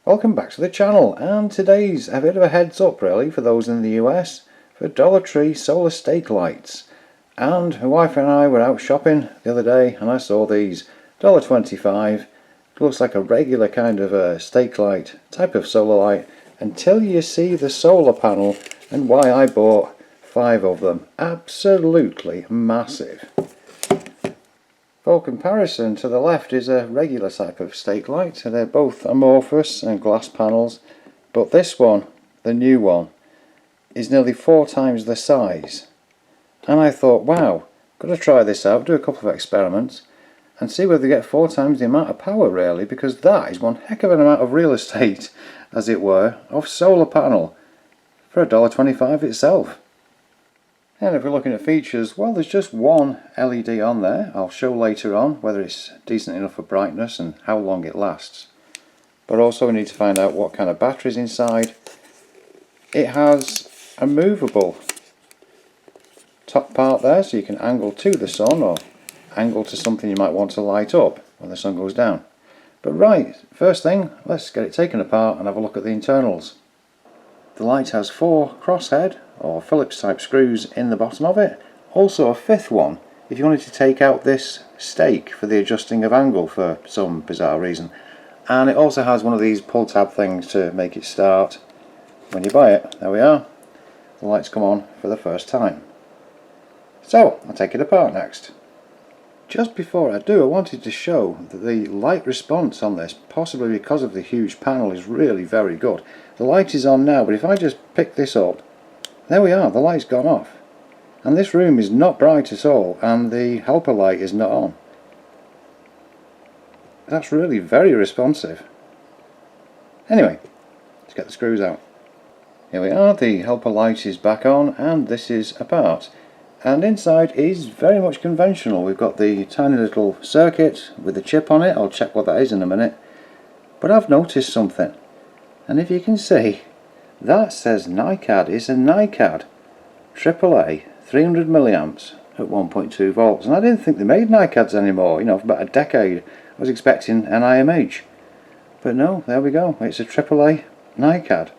Welcome back to the channel, and today's a bit of a heads up really for those in the US for Dollar Tree solar stake lights. And my wife and I were out shopping the other day and I saw these $1.25. It looks like a regular kind of a stake light type of solar light until you see the solar panel and why I bought 5 of them. Absolutely massive. For comparison, to the left is a regular type of stake light. They're both amorphous and glass panels, but this one, the new one, is nearly 4 times the size. And I thought, wow, got to try this out, do a couple of experiments and see whether they get 4 times the amount of power really, because that is one heck of an amount of real estate, as it were, of solar panel for $1.25 itself. And if we're looking at features, well, there's just one LED on there. I'll show later on whether it's decent enough for brightness and how long it lasts. But also we need to find out what kind of battery's inside. It has a movable top part there, so you can angle to the sun or angle to something you might want to light up when the sun goes down. But right, first thing, let's get it taken apart and have a look at the internals. The light has 4 crosshead or Phillips type screws in the bottom of it. Also a 5th one if you wanted to take out this stake for the adjusting of angle for some bizarre reason. And it also has one of these pull tab things to make it start when you buy it. There we are. The lights come on for the first time. So I'll take it apart next. Just before I do, I wanted to show that the light response on this, possibly because of the huge panel, is really very good. The light is on now, but if I just pick this up, there we are, the light's gone off. And this room is not bright at all, and the helper light is not on. That's really very responsive. Anyway, let's get the screws out. Here we are, the helper light is back on, and this is apart. And inside is very much conventional. We've got the tiny little circuit with a chip on it. I'll check what that is in a minute. But I've noticed something. And if you can see, that says NiCad. It's a NiCad AAA 300 milliamps at 1.2 volts. And I didn't think they made NiCads anymore. You know, for about a decade I was expecting an IMH. But no, there we go. It's a AAA NiCad.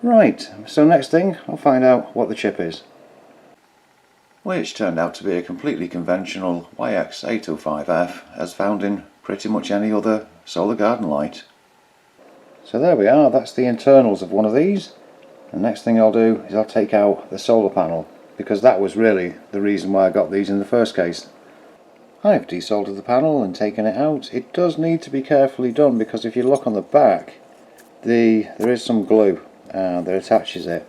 Right, so next thing, I'll find out what the chip is. Which turned out to be a completely conventional YX805F as found in pretty much any other solar garden light. So there we are, that's the internals of one of these. The next thing I'll do is I'll take out the solar panel, because that was really the reason why I got these in the first case. I've desoldered the panel and taken it out. It does need to be carefully done, because if you look on the back, there is some glue that attaches it,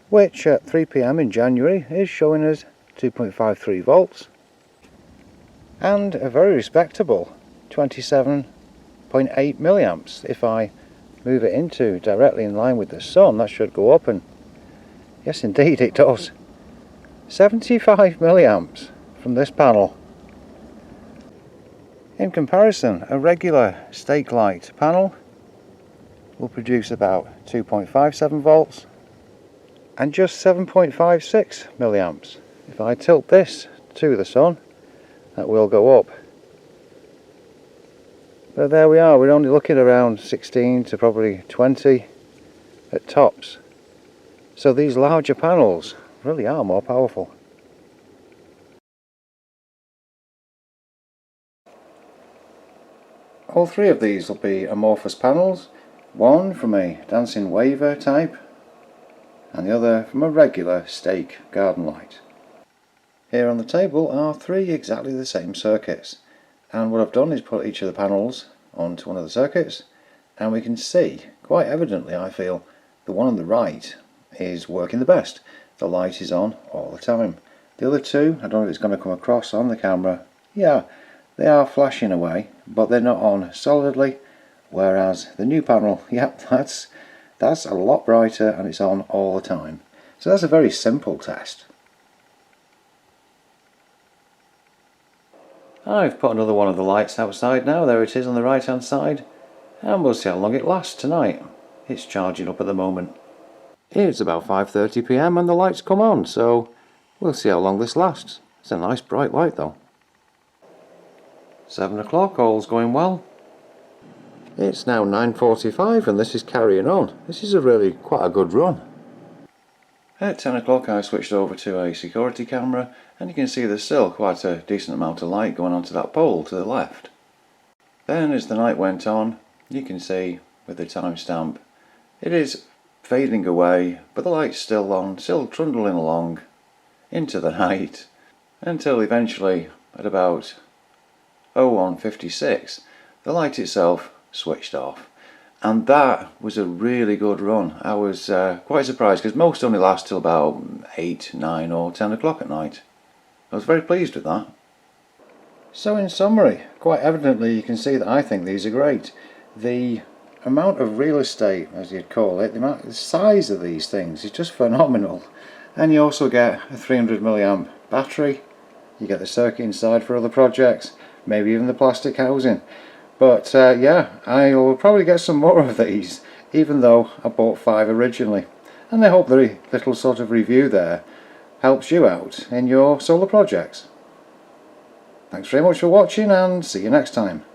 which at 3 PM in January is showing us 2.53 volts and a very respectable 27.8 milliamps. If I move it into directly in line with the sun, that should go up, and yes indeed it does. 75 milliamps from this panel. In comparison, a regular stake light panel will produce about 2.57 volts and just 7.56 milliamps. If I tilt this to the sun, that will go up. But there we are, we're only looking around 16 to probably 20 at tops. So these larger panels really are more powerful. All 3 of these will be amorphous panels, one from a dancing waver type and the other from a regular stake garden light. Here on the table are 3 exactly the same circuits, and what I've done is put each of the panels onto one of the circuits, and we can see quite evidently, I feel, the one on the right is working the best. The light is on all the time. The other 2, I don't know if it's going to come across on the camera, yeah, they are flashing away, but they're not on solidly, whereas the new panel, yep, that's a lot brighter and it's on all the time. So that's a very simple test. I've put another one of the lights outside now, there it is on the right hand side, and we'll see how long it lasts tonight. It's charging up at the moment. It's about 5:30 PM and the lights come on, so we'll see how long this lasts. It's a nice bright light though. 7 o'clock, all's going well. It's now 9:45 and this is carrying on. This is really quite a good run. At 10 o'clock I switched over to a security camera, and you can see there's still quite a decent amount of light going onto that pole to the left. Then as the night went on, you can see with the timestamp, it is fading away, but the light's still on, still trundling along into the night, until eventually at about 01:56 the light itself switched off. And that was a really good run. I was quite surprised, because most only last till about 8, 9 or 10 o'clock at night. I was very pleased with that. So in summary, quite evidently you can see that I think these are great. The amount of real estate, as you'd call it, the size of these things is just phenomenal. And you also get a 300 milliamp battery. You get the circuit inside for other projects, maybe even the plastic housing. But yeah, I will probably get some more of these, even though I bought 5 originally. And I hope the little sort of review there helps you out in your solar projects. Thanks very much for watching, and see you next time.